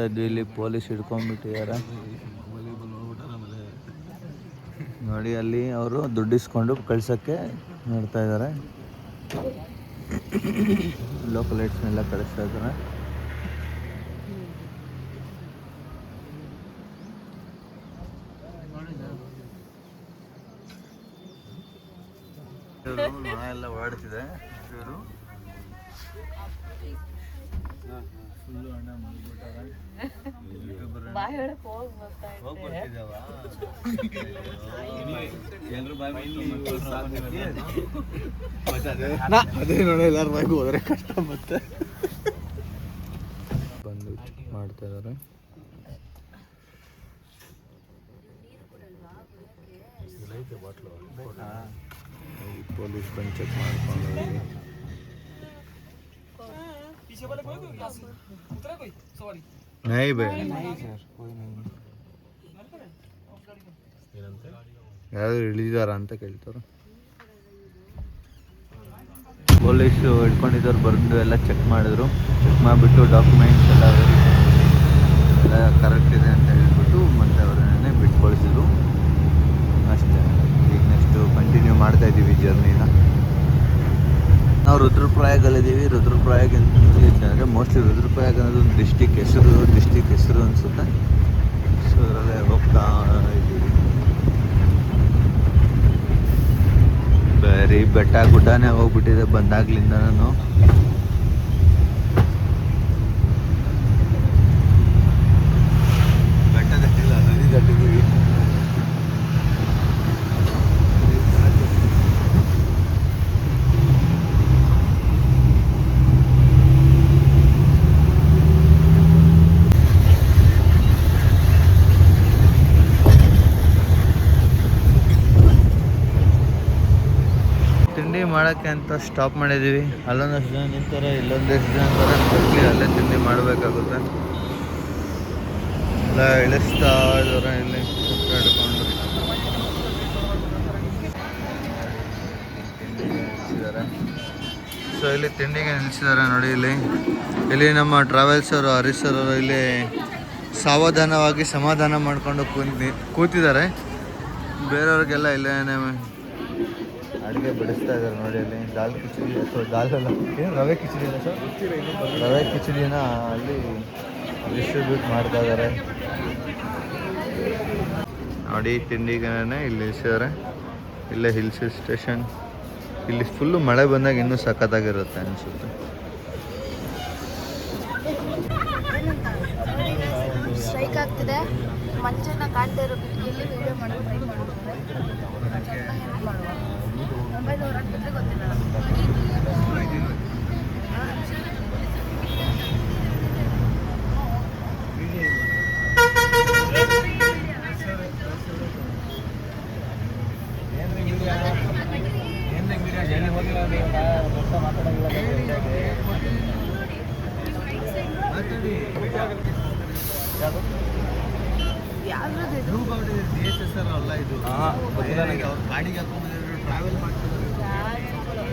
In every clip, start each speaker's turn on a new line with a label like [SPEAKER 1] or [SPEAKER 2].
[SPEAKER 1] ನೋಡ್ತಾ ಇದ್ವಿ, ಇಲ್ಲಿ ಪೊಲೀಸ್ ಹಿಡ್ಕೊಂಡ್ಬಿಟ್ಟಿದ್ದಾರೆ ನೋಡಿ. ಅಲ್ಲಿ ಅವರು ದುಡ್ಡಿಸ್ಕೊಂಡು ಕಳ್ಸೋಕ್ಕೆ ನೋಡ್ತಾ ಇದ್ದಾರೆ. ಲೋಕಲ್ ಲೈಟ್ಸ್ನೆಲ್ಲ ಕಳಿಸ್ತಾ ಇದ್ದಾರೆ. ನೊಣ ಎಲ್ಲ ಓಡಾಡ್ತಿದೆ. ಇವರು ಫುಲ್ಲು ಹಣ ಮಾಡ್ಬಿಟ್ಟಾರೆ. ಅದೇ ನೋಡಿ, ಎಲ್ಲಾರ ಬಾಯಿಗೆ ಹೋದ್ರೆ ಕಷ್ಟ ಮತ್ತೆ ಬಂದು ಚೆಕ್ ಮಾಡ್ತಾ ಇದಾರೆ. ಪೊಲೀಸ್ ಬಂದು ಚೆಕ್ ಮಾಡ್ಕೊಂಡು नहीं भाई ಯಾರು ಇಳಿದಾರ ಅಂತ ಕೇಳ್ತಾರೆ. ಪೊಲೀಸು ಹಿಡ್ಕೊಂಡಿದ್ದವ್ರು ಬಂದು ಎಲ್ಲ ಚೆಕ್ ಮಾಡಿದ್ರು. ಚೆಕ್ ಮಾಡಿಬಿಟ್ಟು ಡಾಕ್ಯುಮೆಂಟ್ಸ್ ಎಲ್ಲ ಕರೆಕ್ಟ್ ಇದೆ ಅಂತ ಹೇಳ್ಬಿಟ್ಟು ಮತ್ತೆ ಅವರನ್ನೇ ಬಿಟ್ಕೊಳಿಸಿದ್ರು ಅಷ್ಟೇ. ಈಗ ನೆಕ್ಸ್ಟು ಕಂಟಿನ್ಯೂ ಮಾಡ್ತಾಯಿದ್ದೀವಿ ಜರ್ನಿನ. ನಾವು ರುದ್ರಪ್ರಯಾಗಲ್ಲಿದ್ದೀವಿ. ರುದ್ರಪ್ರಯಾಗ ಅಂದರೆ ಮೋಸ್ಟ್ಲಿ ರುದ್ರಪ್ರಯಾಗ ಅನ್ನೋದು ಒಂದು ಡಿಸ್ಟಿಕ್ ಹೆಸರು ಅನಿಸುತ್ತೆ. ಸೊ ಅದರಲ್ಲೇ ಹೋಗ್ತಾ ಇದ್ದೀವಿ. ಬರೀ ಬೆಟ್ಟ ಗುಡ್ಡನೇ ಹೋಗ್ಬಿಟ್ಟಿದೆ ಬಂದಾಗ್ಲಿಂದ. ನಾನು ಬೆಟ್ಟ ದಾಟಿಲ್ಲ, ನದಿ ದಾಟಿದ್ದೀವಿ. ತಿಂಡಿ ಮಾಡೋಕ್ಕೆ ಅಂತ ಸ್ಟಾಪ್ ಮಾಡಿದ್ದೀವಿ. ಅಲ್ಲೊಂದಷ್ಟು ಜನ ನಿಂತಾರೆ, ಇಲ್ಲೊಂದಷ್ಟು ಜನ ಅಂತಾರೆ. ಅಲ್ಲೇ ತಿಂಡಿ ಮಾಡಬೇಕಾಗುತ್ತೆ. ಎಲ್ಲ ಇಳಿಸ್ತಾ ಇದ್ದಾರೆ ಇಲ್ಲಿ ಹಿಡ್ಕೊಂಡು. ಸೊ ಇಲ್ಲಿ ತಿಂಡಿಗೆ ನಿಲ್ಲಿಸಿದ್ದಾರೆ ನೋಡಿ. ಇಲ್ಲಿ ನಮ್ಮ ಟ್ರಾವೆಲ್ಸ್ ಅವರು, ಹರೀಶ್ ಅವರು ಇಲ್ಲಿ ಸಾವಧಾನವಾಗಿ ಸಮಾಧಾನ ಮಾಡಿಕೊಂಡು ಕೂತಿದ್ದಾರೆ. ಬೇರೆಯವ್ರಿಗೆಲ್ಲ ಇಲ್ಲೇನೆ ಅಡುಗೆ ಬಡಿಸ್ತಾ ಇದ್ದಾರೆ ನೋಡಿ. ಅಲ್ಲಿ ದಾಲ್ ಕಿಚಡಿ ಅಥವಾ ದಾಲ್ ಎಲ್ಲ ಏನು ರವೆ ಕಿಚಡಿ ಇಲ್ಲ ಸರ್, ರವೆ ಕಿಚಡಿನ ಅಲ್ಲಿ ಡಿಸ್ಟ್ರಿಬ್ಯೂಟ್ ಮಾಡ್ತಾ ಇದ್ದಾರೆ ನೋಡಿ. ತಿಂಡಿಗೆ ಇಲ್ಲಿ ನಿಲ್ಲಿಸಿದ್ದಾರೆ. ಇಲ್ಲೇ ಹಿಲ್ಸ್ ಸ್ಟೇಷನ್. ಇಲ್ಲಿ ಫುಲ್ಲು ಮಳೆ ಬಂದಾಗ ಇನ್ನೂ ಸಖತ್ತಾಗಿರುತ್ತೆ ಅನಿಸುತ್ತೆ.
[SPEAKER 2] ಸ್ಟ್ರೈಕ್ ಆಗ್ತಿದೆ. ಮಂಚನ್ನ ಕಾಣ್ತಾ ಇರೋ ಕಿಟಕಿಯಲ್ಲಿ ವಿಡಿಯೋ ಮಾಡೋದು ಟ್ರೈ ಮಾಡ್ತಾರೆ. ಮೊಬೈಲ್ ಹೊರಗೆ ಬಿಟ್ಟರೆ ಗೊತ್ತಿಲ್ಲ.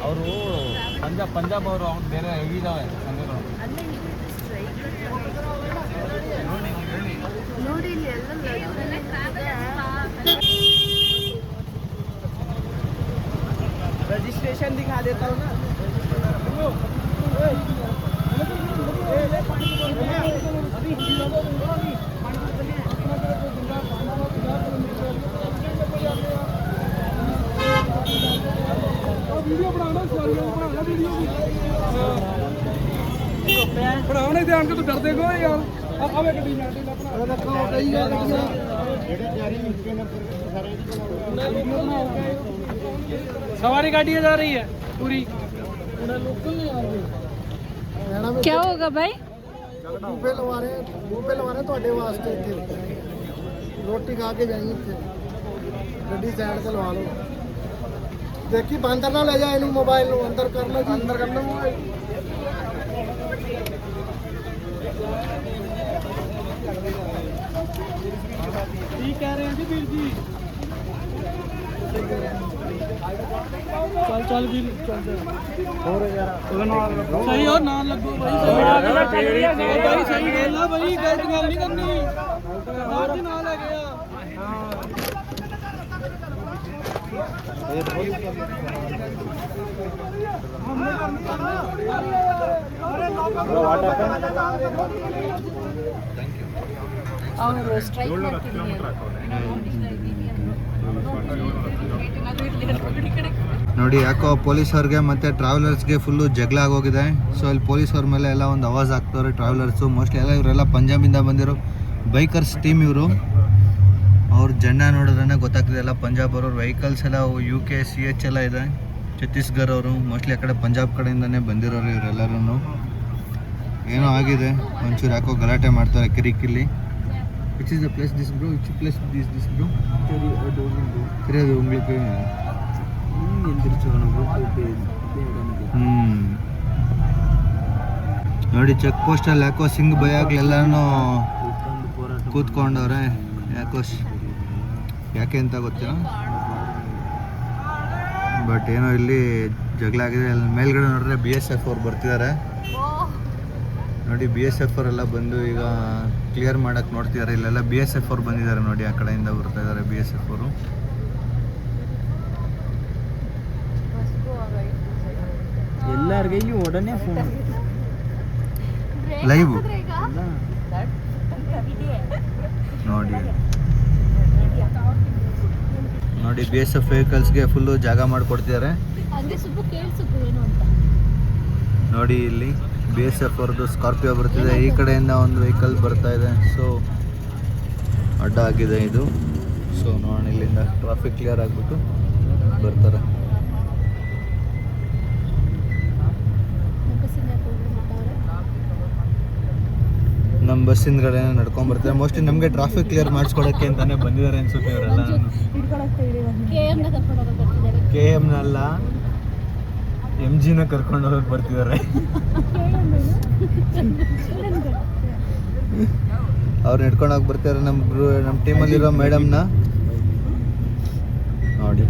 [SPEAKER 3] ಅವರು ಪಂಜಾಬ್ ಅವರು ಅವ್ನು ಬೇರೆ ಹೆವಿ ಇದಾವೆ
[SPEAKER 2] ನೋಡಿ. ಇಲ್ಲಿ
[SPEAKER 3] रजिस्ट्रेशन दिखा देता हूँ ना. वीडियो बनाना बनाना ध्यान के तो डर देखो यार. अब सवारी गाड़ियाँ जा रही है पूरी.
[SPEAKER 2] क्या होगा भाई?
[SPEAKER 3] बूफे लवा रहे ਤੁਹਾਡੇ ਵਾਸਤੇ ਇੱਥੇ ਰੋਟੀ ਖਾ ਕੇ ਜਾਈਏ. ਇੱਥੇ ਗੱਡੀ ਸਾਈਡ ਤੇ ਲਵਾ ਲਓ. ਦੇਖੀ ਬਾਂਦਰ ਨਾ ਲੈ ਜਾ ਇਹਨੂੰ. ਮੋਬਾਈਲ ਨੂੰ ਅੰਦਰ ਕਰ ਲਓ ਜੀ. ਅੰਦਰ ਕਰਨਾ ਮੋਬਾਈਲ. ਕੀ ਕਹਿ ਰਹੇ ਹੋ ਜੀ ਵੀਰ ਜੀ? चल चल भी चल
[SPEAKER 4] सही और ना लगो भाई भाई सही खेल ला भाई गलत गल नहीं करनी आज ना लगे
[SPEAKER 2] ಅವರು ಸ್ಟ್ರೈಕ್ ಮಾಡ್ತಿದ್ದೀನಿ
[SPEAKER 1] ನೋಡಿ ಯಾಕೋ ಪೊಲೀಸವ್ರಿಗೆ ಮತ್ತು ಟ್ರಾವೆಲರ್ಸ್ಗೆ ಫುಲ್ಲು ಜಗಳ ಆಗೋಗಿದೆ. ಸೊ ಇಲ್ಲಿ ಪೊಲೀಸವ್ರ ಮೇಲೆ ಎಲ್ಲ ಒಂದು ಆವಾಜ್ ಹಾಕ್ತವ್ರೆ ಟ್ರಾವೆಲರ್ಸು. ಮೋಸ್ಟ್ಲಿ ಎಲ್ಲ ಇವರೆಲ್ಲ ಪಂಜಾಬಿಂದ ಬಂದಿರೋ ಬೈಕರ್ಸ್ ಟೀಮ್ ಇವರು. ಅವ್ರ ಜೆಂಡ ನೋಡಿದ್ರೆ ಗೊತ್ತಾಗ್ತಿದೆ ಎಲ್ಲ ಪಂಜಾಬ್ ಅವ್ರ ವೆಹಿಕಲ್ಸ್ ಎಲ್ಲ UK CH ಎಲ್ಲ ಇದೆ. ಛತ್ತೀಸ್ಗಢ ಅವರು ಮೋಸ್ಟ್ಲಿ ಆ ಕಡೆ ಪಂಜಾಬ್ ಕಡೆಯಿಂದನೇ ಬಂದಿರೋರು ಇವರೆಲ್ಲರೂ. ಏನೋ ಆಗಿದೆ ಒಂಚೂರು ಯಾಕೋ ಗಲಾಟೆ ಮಾಡ್ತಾರೆ ಕಿರಿಕಿಲ್ಲಿ. Which is the place this bro? Which place this bro? தெரியாது உங்களுக்கு? ನೋಡಿ ಚೆಕ್ ಪೋಸ್ಟಲ್ಲಿ ಯಾಕೋ ಸಿಂಗ್ ಬೈಯಾಗ್ಲೆಲ್ಲನೂ ಕೂತ್ಕೊಂಡವ್ರೆ. ಯಾಕೆ ಅಂತ ಗೊತ್ತಿಲ್ಲ, ಬಟ್ ಏನೋ ಇಲ್ಲಿ ಜಗಳ ಆಗಿದೆ. ಅಲ್ಲಿ ಮೇಲ್ಗಡೆ ನೋಡಿದ್ರೆ BSF ಅವ್ರು ಬರ್ತಿದ್ದಾರೆ ನೋಡಿ. BSF ಅವರೆಲ್ಲ ಬಂದು ಈಗ ಕ್ಲಿಯರ್ ಮಾಡಕ್ಕೆ ನೋಡ್ತಿದ್ದಾರೆ. ಇಲ್ಲೆಲ್ಲ BSF ಅವ್ರು ಬಂದಿದ್ದಾರೆ ನೋಡಿ, ಆ ಕಡೆಯಿಂದ ಬರ್ತಾ ಇದ್ದಾರೆ BSF ಅವರು.
[SPEAKER 4] ಎಲ್ಲರಿಗೆ ಒಡನೆ ಫೋನ್
[SPEAKER 1] ಲೈವ್ ನೋಡಿ BSF ವೆಹಿಕಲ್ಸ್ಗೆ ಫುಲ್ಲು ಜಾಗ ಮಾಡಿಕೊಡ್ತಿದ್ದಾರೆ ನೋಡಿ. ಇಲ್ಲಿ BSF ಅವ್ರದ್ದು ಸ್ಕಾರ್ಪಿಯೋ ಬರ್ತಿದೆ, ಈ ಕಡೆಯಿಂದ ಒಂದು ವೆಹಿಕಲ್ ಬರ್ತಾ ಇದೆ. ಸೊ ಅಡ್ಡ ಆಗಿದೆ ಇದು. ಸೊ ನೋಡೋಣ, ಇಲ್ಲಿಂದ ಟ್ರಾಫಿಕ್ ಕ್ಲಿಯರ್ ಆಗಿಬಿಟ್ಟು ಬರ್ತಾರೆ. ನಮ್ಮ ಬಸ್ ಹಿಂದ್ಗಡೆ ನಡ್ಕೊಂಡ್ ಬರ್ತಾರೆ. ಮೋಸ್ಟ್ಲಿ ನಮಗೆ ಟ್ರಾಫಿಕ್ ಕ್ಲಿಯರ್ ಮಾಡಿಸ್ಕೊಡೋಕ್ಕೆ ಅಂತಾನೆ ಬಂದಿದ್ದಾರೆ ಅನ್ಸುತ್ತೆ ಇವರೆಲ್ಲ. KMನಲ್ಲ MGನ ಕರ್ಕೊಂಡು ಹೋಗಕ್ಕೆ ಬರ್ತಿದ್ದಾರೆ. ಅವ್ರು ನಡ್ಕೊಂಡು ಹೋಗಿ ಬರ್ತಾರೆ. ನಮ್ಮ ಟೀಮಲ್ಲಿರೋ ಮೇಡಮ್ನ ನೋಡಿ.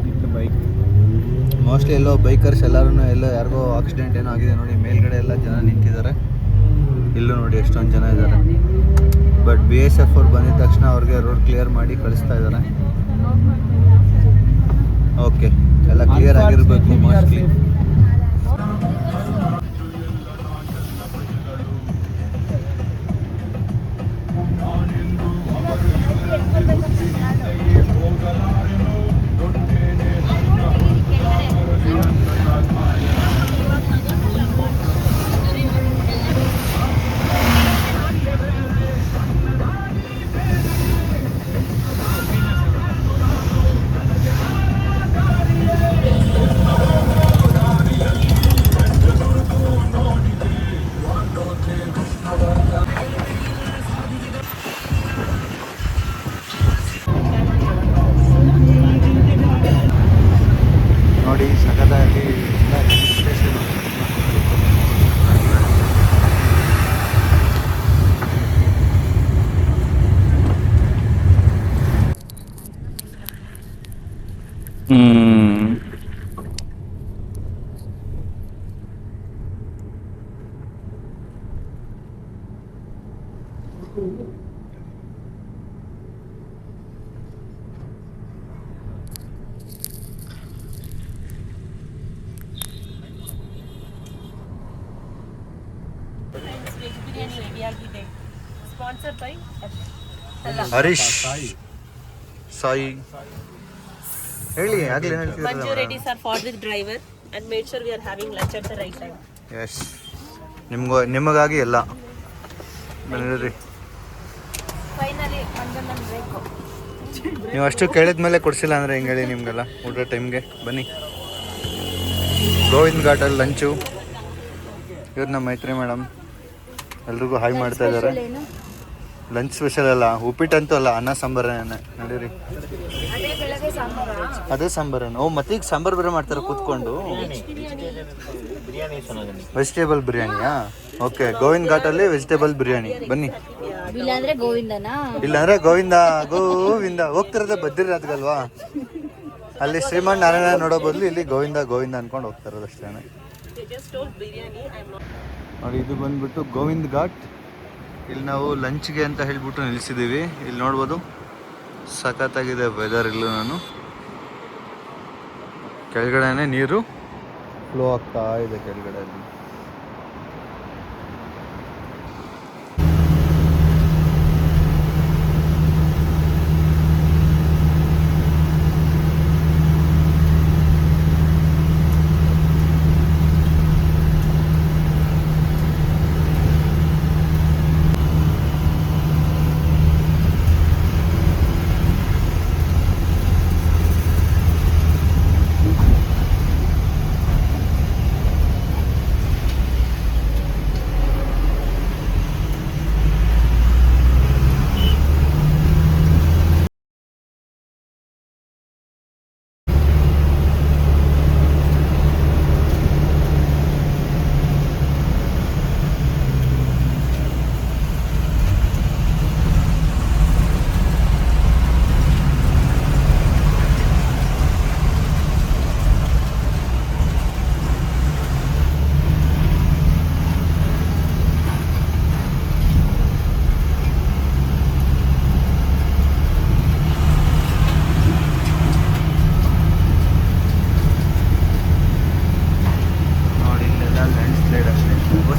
[SPEAKER 1] ಮೋಸ್ಟ್ಲಿ ಎಲ್ಲೋ ಬೈಕರ್ಸ್ ಎಲ್ಲರೂ ಎಲ್ಲೋ ಯಾರಿಗೋ ಆಕ್ಸಿಡೆಂಟ್ ಏನೋ ಆಗಿದೆ ನೋಡಿ. ಮೇಲ್ಗಡೆ ಎಲ್ಲ ಜನ ನಿಂತಿದ್ದಾರೆ. ಇಲ್ಲೂ ನೋಡಿ ಎಷ್ಟೊಂದು ಜನ ಇದ್ದಾರೆ. ಬಟ್ BSF ಅವ್ರು ಬಂದಿದ ತಕ್ಷಣ ಅವ್ರಿಗೆ ರೋಡ್ ಕ್ಲಿಯರ್ ಮಾಡಿ ಕಳಿಸ್ತಾ ಇದ್ದಾರೆ. ಓಕೆ, ಎಲ್ಲ ಕ್ಲಿಯರ್ ಆಗಿರಬೇಕು ಮೋಸ್ಟ್ಲಿ. ನೋಡಿ ಸಖತ್ತಾಗಿ
[SPEAKER 5] Sponsored by
[SPEAKER 1] ಹರೀಶ್ ಸಾಯಿ ಹೇಳಿ ಆಗ್ಲೇ
[SPEAKER 5] Manju Reddy sir for the driver and made sure we are having lunch at the right time.
[SPEAKER 1] Yes ನಿಮಗಾಗಿ ಎಲ್ಲ ಬನ್ನಿರಿ.
[SPEAKER 2] ಫೈನಲಿ ಮಂಜಣ್ಣ ಬೇಕು.
[SPEAKER 1] ನೀವು ಅಷ್ಟು ಕೇಳಿದ ಮೇಲೆ ಕೊಡಿಸಿಲ್ಲ ಅಂದರೆ ಹೆಂಗೆ ಹೇಳಿ ನಿಮಗೆಲ್ಲ ಊಟ ಟೈಮ್ಗೆ ಬನ್ನಿ. ಗೋವಿಂದ್ ಘಾಟಲ್ಲಿ ಲಂಚು. ಇವ್ರು ನಮ್ಮ ಮೈತ್ರಿ ಮೇಡಮ್ ಎಲ್ರಿಗೂ ಹಾಯ್ ಮಾಡ್ತಾ ಇದ್ದಾರೆ. ಲಂಚ್ ಸ್ಪೆಷಲ್ ಅಲ್ಲ, ಉಪ್ಪಿಟ್ಟಂತೂ ಅಲ್ಲ, ಅನ್ನ ಸಾಂಬಾರೇನೆ. ನಡೀರಿ,
[SPEAKER 2] ಅದೇ ಬೆಳಗ್ಗೆ ಸಾಂಬಾರ.
[SPEAKER 1] ಅದೇ ಸಾಂಬಾರೇನು? ಓ ಮತ್ತೀಗ ಸಾಂಬಾರು ಬೇರೆ ಮಾಡ್ತಾರೆ ಕೂತ್ಕೊಂಡು. ವೆಜಿಟೇಬಲ್ ಬಿರಿಯಾನಿಯಾ? ಓಕೆ, ಗೋವಿಂದ್ ಘಾಟಲ್ಲಿ ವೆಜಿಟೇಬಲ್ ಬಿರಿಯಾನಿ. ಬನ್ನಿ.
[SPEAKER 2] ಇಲ್ಲಾಂದ್ರೆ ಗೋವಿಂದನಾ?
[SPEAKER 1] ಇಲ್ಲಾಂದ್ರೆ ಗೋವಿಂದ ಗೋವಿಂದ ಹೋಗ್ತಿರೋದೇ ಬದ್ರಿನಾಥ್ಗಲ್ವಾ? ಅಲ್ಲಿ ಶ್ರೀಮನ್ ನಾರಾಯಣ ನೋಡೋ ಬದಲು ಇಲ್ಲಿ ಗೋವಿಂದ ಗೋವಿಂದ ಅನ್ಕೊಂಡು ಹೋಗ್ತಾ ಇರೋದು ಅಷ್ಟೇ.
[SPEAKER 5] They just told biryani. I'm not.
[SPEAKER 1] ನೋಡಿ ಇದು ಬಂದ್ಬಿಟ್ಟು ಗೋವಿಂದ್ ಘಾಟ್. ಇಲ್ಲಿ ನಾವು ಲಂಚ್ಗೆ ಅಂತ ಹೇಳ್ಬಿಟ್ಟು ನಿಲ್ಲಿಸಿದ್ದೀವಿ. ಇಲ್ಲಿ ನೋಡ್ಬೋದು ಸಖತ್ತಾಗಿದೆ ವೆದರ್. ಇಲ್ಲೂ ನಾನು ಕೆಳಗಡೆನೆ ನೀರು ಫ್ಲೋ ಆಗ್ತಾ ಇದೆ ಕೆಳಗಡೆ.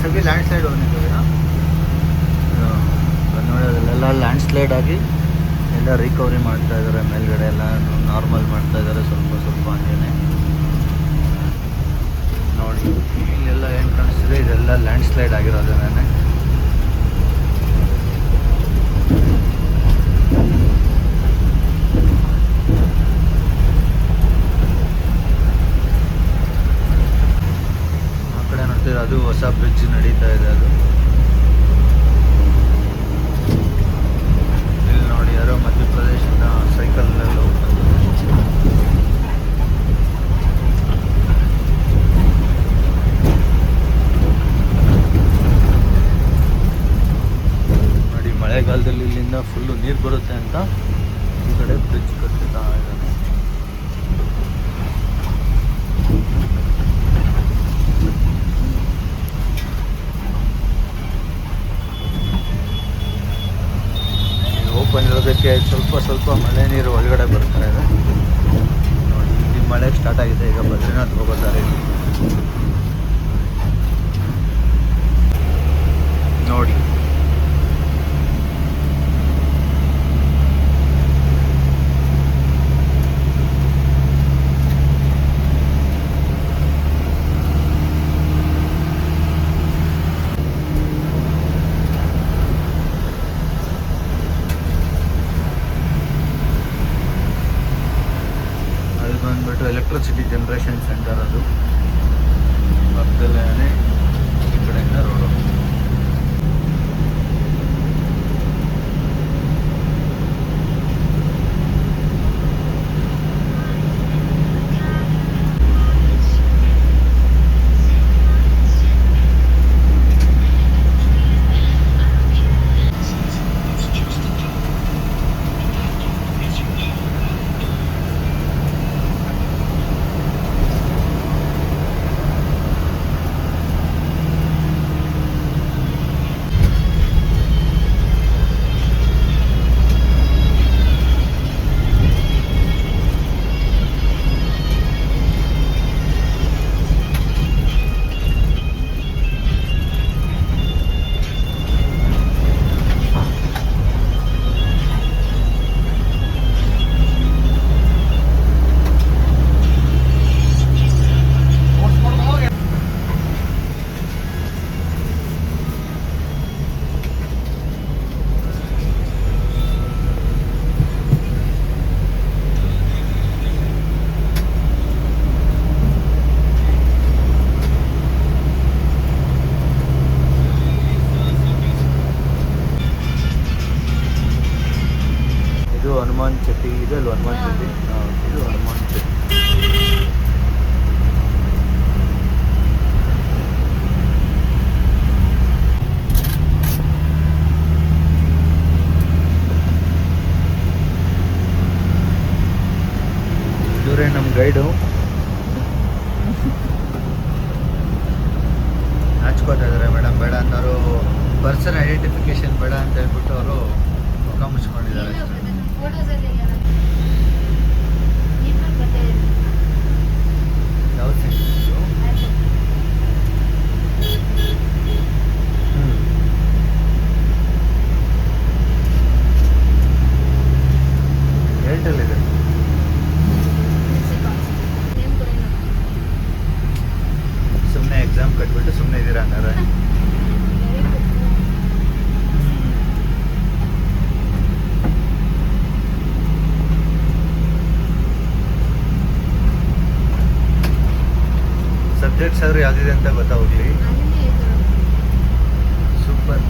[SPEAKER 1] ಅಲ್ಲಿ ಲ್ಯಾಂಡ್ ಸ್ಲೈಡ್ ನೋಡಿ, ಅದಲ್ಲೆಲ್ಲ ಲ್ಯಾಂಡ್ ಸ್ಲೈಡ್ ಆಗಿ ಎಲ್ಲ ರಿಕವರಿ ಮಾಡ್ತಾ ಇದ್ದಾರೆ. ಮೇಲ್ಗಡೆ ಎಲ್ಲ ನಾರ್ಮಲ್ ಮಾಡ್ತಾ ಇದ್ದಾರೆ ಸ್ವಲ್ಪ ಸ್ವಲ್ಪ ಹಂಗೇನೆ. ನೋಡಿ ಇಲ್ಲೆಲ್ಲ ಏನು ಕಾಣಿಸ್ತಿದೆ, ಇದೆಲ್ಲ ಲ್ಯಾಂಡ್ ಸ್ಲೈಡ್ ಆಗಿರೋದೇನೆ. ಆ ಕಡೆ ನೋಡ್ತೀರ ಅದು ಹೊಸ ಬ್ರಿಡ್ಜ್ ನಡೀತಾ ಇದೆ. ಅದು ಇಲ್ಲಿ ನೋಡಿ ಯಾರೋ ಮಧ್ಯಪ್ರದೇಶದ ಸೈಕಲ್ನಲ್ಲಿ ಹೋಗ್ತಾರೆ. ನೋಡಿ ಮಳೆಗಾಲದಲ್ಲಿ ಇಲ್ಲಿಂದ ಫುಲ್ಲು ನೀರು ಬರುತ್ತೆ ಅಂತ ಈ ಕಡೆ ಬ್ರಿಡ್ಜ್ ಕಟ್ತಾ ಇದ್ದಾನೆ. ಓಪನ್ ಇರೋದಕ್ಕೆ ಸ್ವಲ್ಪ ಸ್ವಲ್ಪ ಮಳೆ ನೀರು ಒಳಗಡೆ ಬರ್ತಾ ಇದೆ. ನೋಡಿ ಇಲ್ಲಿ ಮಳೆ ಸ್ಟಾರ್ಟ್ ಆಗಿದೆ. ಈಗ ಬದ್ರಿನಾಥ್ ಹೋಗೋ ದಾರಿಯಲ್ಲಿ ನೋಡಿ ಬಂದ್ಬಿಟ್ಟು ಎಲೆಕ್ಟ್ರಿಸಿಟಿ ಜನರೇಷನ್ ಸೆಂಟರ್. ಅದು ಪಕ್ಕದಲ್ಲೇ ಈ ಕಡೆಯಿಂದ ರೋಡು. ಹನುಮಾನ್ ಚಟ್ಟಿ ಇದೆ ಅಲ್ವ? ಹನುಮಾನ್ ಚಟ್ಟಿ. ಇದು ಹನುಮಾನ್ ಚಟ್ಟಿ. ಇವರೇ ನಾಚ್ಕೋತಾ ಇದ್ದಾರೆ ಮೇಡಮ್, ಬೇಡ ಅನ್ನೋರು ಪರ್ಸನ್ ಐಡೆಂಟಿಫಿಕೇಶನ್ ಬೇಡ ಅಂತ ಹೇಳ್ಬಿಟ್ಟು ಅವರು ಮುಖ ಮುಚ್ಕೊಂಡಿದ್ದಾರೆ ಅಷ್ಟೇ. ಯಾವ ಸೆಂಟು? ಏರ್ಟೆಲ್ ಇದೆ. ಸುಮ್ಮನೆ ಎಕ್ಸಾಮ್ ಕಟ್ಬಿಟ್ಟು ಸುಮ್ಮನೆ ಇದ್ದೀರಾ ಹಂಗಾರೆ? ಸಬ್ಜೆಕ್ಟ್ಸ್ ಆದ್ರೂ ಯಾವ್ದಿದೆ ಅಂತ ಗೊತ್ತಾಗ್ಲಿ. ಸೂಪರ್.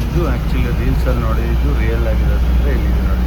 [SPEAKER 1] ಇದು ಆ್ಯಕ್ಚುಲಿ ರೀಲ್ಸಲ್ಲಿ ನೋಡಿದ್ದು ರಿಯಲ್ ಆಗಿರೋದಂದರೆ ಇಲ್ಲಿದೆ ನೋಡಿ.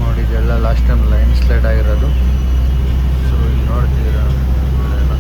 [SPEAKER 1] ನೋಡಿ ಇದೆಲ್ಲ ಲಾಸ್ಟ್ ಟೈಮ್ ಲೈನ್ ಸ್ಲೈಡ್ ಆಗಿರೋದು. ಸೊ ಇಲ್ಲಿ ನೋಡ್ತಿದ್ದೀರಾ ಇದೆಲ್ಲ.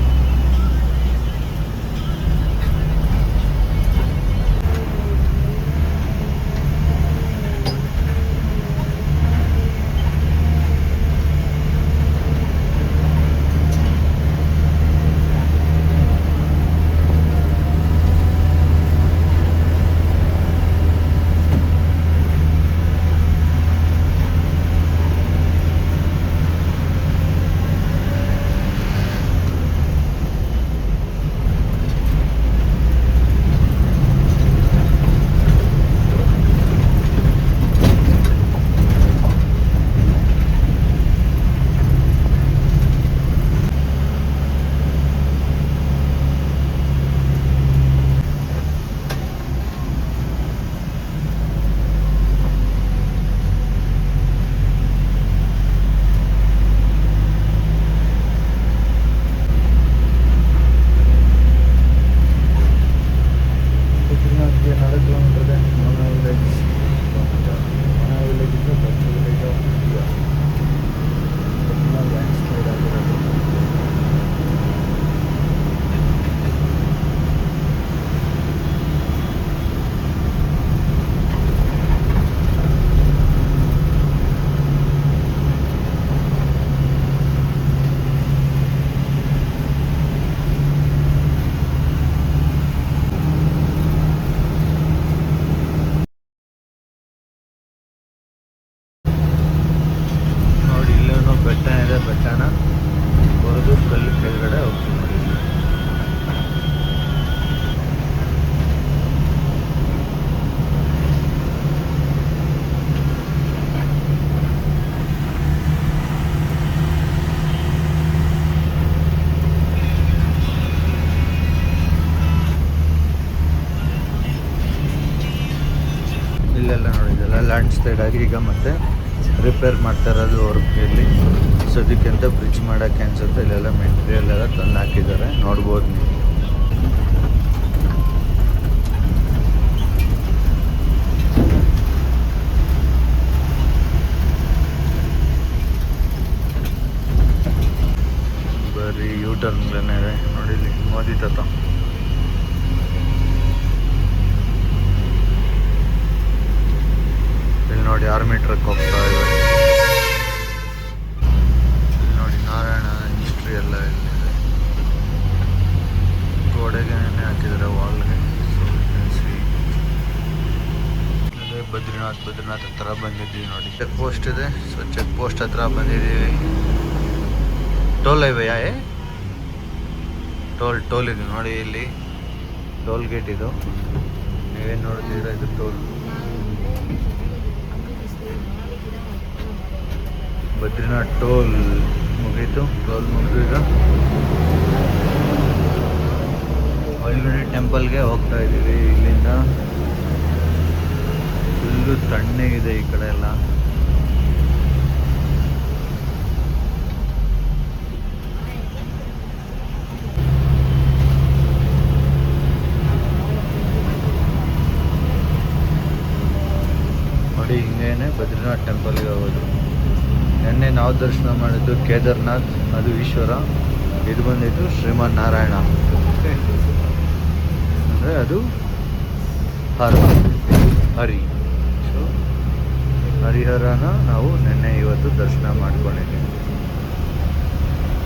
[SPEAKER 1] ಲ್ಯಾಂಡ್ ಸ್ಲೈಡ್ ಆಗಿ ಈಗ ಮತ್ತೆ ರಿಪೇರ್ ಮಾಡ್ತಾ ಇರೋದು ವರ್ಕಲ್ಲಿ. ಸೊ ಅದಕ್ಕಿಂತ ಬ್ರಿಡ್ಜ್ ಮಾಡೋಕ್ಕೆ ಅನ್ಸುತ್ತೆ. ಇಲ್ಲೆಲ್ಲ ಮೆಟೀರಿಯಲ್ ಎಲ್ಲ ತಂದು ಹಾಕಿದ್ದಾರೆ, ನೋಡ್ಬೋದು ನೀವು. ಬರೀ ಯೂಟರ್ನ್ಗಳೇ ಇದೆ ನೋಡಿ ಇಲ್ಲಿ ಮೋದಿ ತಾತ. ಇಲ್ಲಿ ನೋಡಿ ಆರ್ಮಿ ಟ್ರಕ್ ಹೋಗ್ತಾ ಇದೆ. ಇಲ್ಲಿ ನೋಡಿ ನಾರಾಯಣ ಹಿಸ್ಟ್ರಿ ಎಲ್ಲ ಇಲ್ಲಿದೆ. ಗೋಡೆಗೆ ಹಾಕಿದ್ದಾರೆ ವಾಲ್ಗೆ. ಬದ್ರಿನಾಥ್ ಹತ್ರ ಬಂದಿದ್ದೀವಿ ನೋಡಿ. ಚೆಕ್ ಪೋಸ್ಟ್ ಇದೆ. ಸೊ ಚೆಕ್ ಪೋಸ್ಟ್ ಹತ್ರ ಬಂದಿದ್ದೀವಿ. ಟೋಲ್ ಹೈವೇಯಾ? ಟೋಲ್ ಇದು ನೋಡಿ, ಇಲ್ಲಿ ಟೋಲ್ ಗೇಟ್ ಇದು. ನೀವೇನು ನೋಡ್ತಿದ್ದೀರಾ, ಇದು ಟೋಲ್. ಬದ್ರಿನಾಥ್ ಟೋಲ್ ಮುಗೀತು. ಟೋಲ್ ಮುಗಿದು ಒಳಗಡೆ ಟೆಂಪಲ್ಗೆ ಹೋಗ್ತಾ ಇದ್ದೀವಿ. ಇಲ್ಲಿಂದ ಫುಲ್ಲು ತಣ್ಣಗಿದೆ ಈ ಕಡೆ ಎಲ್ಲ. ನೋಡಿ ಹಿಂಗೇನೆ ಬದ್ರಿನಾಥ್ ಟೆಂಪಲ್ಗೆ ಹೋಗೋದು. ನಿನ್ನೆ ನಾವು ದರ್ಶನ ಮಾಡಿದ್ದು ಕೇದಾರ್ನಾಥ್, ಅದು ಈಶ್ವರ. ಇದು ಬಂದಿದ್ದು ಶ್ರೀಮನ್ ನಾರಾಯಣ, ಅಂದರೆ ಅದು ಹರಿ. ಸೊ ಹರಿಹರನ ನಾವು ನಿನ್ನೆ ಇವತ್ತು ದರ್ಶನ ಮಾಡ್ಕೊಂಡಿದ್ದೀವಿ.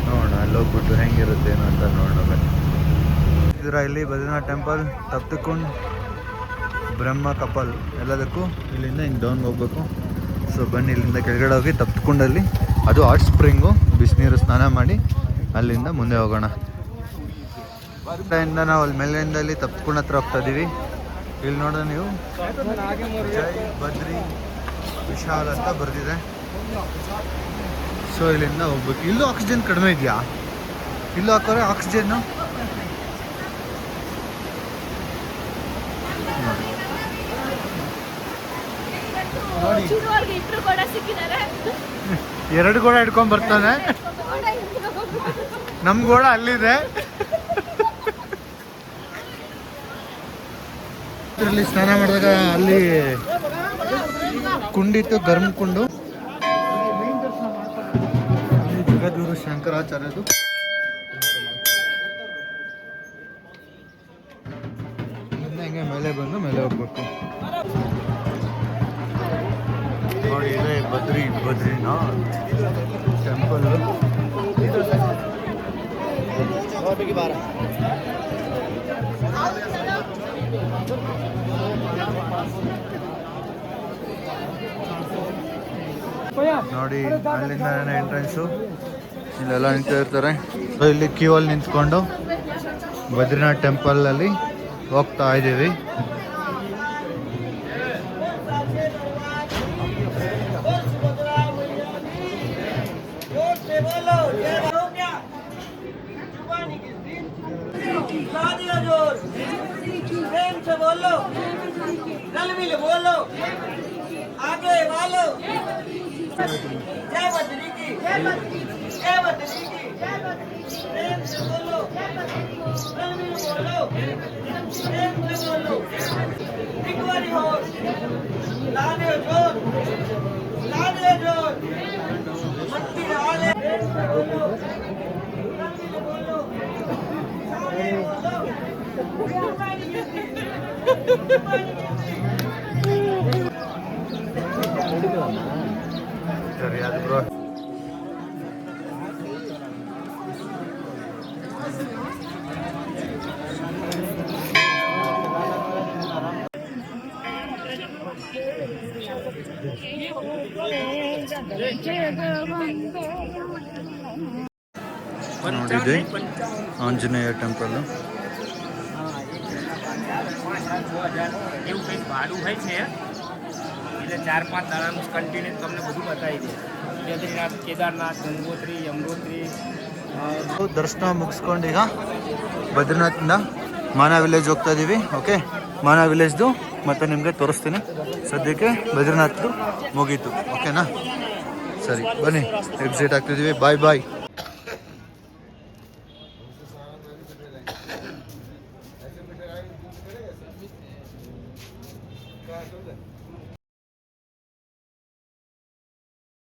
[SPEAKER 1] ನೋಡೋಣ ಅಲ್ಲಿ ಹೋಗ್ಬಿಟ್ಟು ಹೆಂಗಿರುತ್ತೇನೋ ಅಂತ ನೋಡೋಣ. ಇದರ ಇಲ್ಲಿ ಬದ್ರಿನಾಥ್ ಟೆಂಪಲ್, ತಪ್ತುಕುಂಡ್, ಬ್ರಹ್ಮ ಕಪಲ್ ಎಲ್ಲದಕ್ಕೂ ಇಲ್ಲಿಂದ ಹಿಂಗೆ ಡೌನ್ ಹೋಗ್ಬೇಕು. ಸೊ ಬನ್ನಿ ಇಲ್ಲಿಂದ ಕೆಳಗಡೆ ಹೋಗಿ ತಪ್ತುಕುಂಡಲ್ಲಿ, ಅದು ಹಾಟ್ ಸ್ಪ್ರಿಂಗು, ಬಿಸಿನೀರು ಸ್ನಾನ ಮಾಡಿ ಅಲ್ಲಿಂದ ಮುಂದೆ ಹೋಗೋಣ. ಇಂದ ನಾವು ಅಲ್ಲಿ ಮೇಲಿಂದ ಅಲ್ಲಿ ತಪ್ತುಕುಂಡ್ ಹತ್ರ ಹೋಗ್ತಾ ಇದ್ದೀವಿ. ಇಲ್ಲಿ ನೋಡೋಣ ನೀವು, ಜೈ ಬದ್ರಿ ವಿಶಾಲ್ ಅಂತ ಬರ್ದಿದೆ. ಸೊ ಇಲ್ಲಿಂದ ಹೋಗ್ಬೇಕು. ಇಲ್ಲೂ ಆಕ್ಸಿಜನ್ ಕಡಿಮೆ ಇದೆಯಾ? ಇಲ್ಲೂ ಹಾಕೋರೆ ಆಕ್ಸಿಜನ್ನು. ನೋಡಿ 2 ಗೋಡ ಹಿಡ್ಕೊಂಡ್ ಬರ್ತಾನೆ. ನಮ್ ಗೋಡ ಅಲ್ಲಿದೆ. ಇದರಲ್ಲಿ ಸ್ನಾನ ಮಾಡಿದಾಗ ಅಲ್ಲಿ ಕುಂಡಿತ್ತು, ಗರ್ಮ್ ಕುಂಡು. ಜಗದ್ಗುರು ಶಂಕರಾಚಾರ್ಯದು. ಹಿಂಗೆ ಮೇಲೆ ಬಂದು ಮೇಲೆ ಹೋಗ್ಬೇಕು. ನೋಡಿ ಇದೆ ಬದ್ರಿನಾಥ್ ಟೆಂಪಲ್. ನೋಡಿ ಅಲ್ಲಿಂದ ಎಂಟ್ರೆನ್ಸು. ಇಲ್ಲೆಲ್ಲ ನಿಂತ ಇರ್ತಾರೆ. ಸೊ ಇಲ್ಲಿ ಕ್ಯೂ ಅಲ್ಲಿ ನಿಂತ್ಕೊಂಡು ಬದ್ರಿನಾಥ್ ಟೆಂಪಲಲ್ಲಿ ಹೋಗ್ತಾ ಇದ್ದೀವಿ.
[SPEAKER 4] जय बद्री की, जय बद्री की, जय बद्री की, जय बद्री की, प्रेम से बोलो, जय बद्री की, बोलो, प्रेम से बोलो, एक बारी हो, लाने जोर, मट्टी डाले, प्रेम से बोलो, सारे बोलो,
[SPEAKER 1] ಸರಿ ಅದು ಬ್ರೋ. ನೋಡಿದೆ ಆಂಜನೇಯ ಟೆಂಪಲ್.
[SPEAKER 6] એવું કંઈક ભાડું હોય છે એટલે 4-5 દાડાનું કન્ટિન્યુ તમને બધું બતાવી દે. બદ્રીનાથ, કેદારનાથ, ગંગોત્રી, ಯಮುನೋತ್ರಿ.
[SPEAKER 1] ದರ್ಶನ ಮುಗಿಸ್ಕೊಂಡು ಈಗ ಬದ್ರಿನಾಥ್ನಿಂದ ಮಾನಾ ವಿಲೇಜ್ ಹೋಗ್ತಾ ಇದ್ದೀವಿ. ಓಕೆ, ಮಾನಾ ವಿಲೇಜ್ದು ಮತ್ತೆ ನಿಮಗೆ ತೋರಿಸ್ತೀನಿ. ಸದ್ಯಕ್ಕೆ ಬದ್ರಿನಾಥ್ದು ಮುಗೀತು. ಓಕೆನಾ? ಸರಿ ಬನ್ನಿ, ಎಕ್ಸಿಟ್ ಆಗ್ತಿದ್ದೀವಿ. ಬಾಯ್ ಬಾಯ್.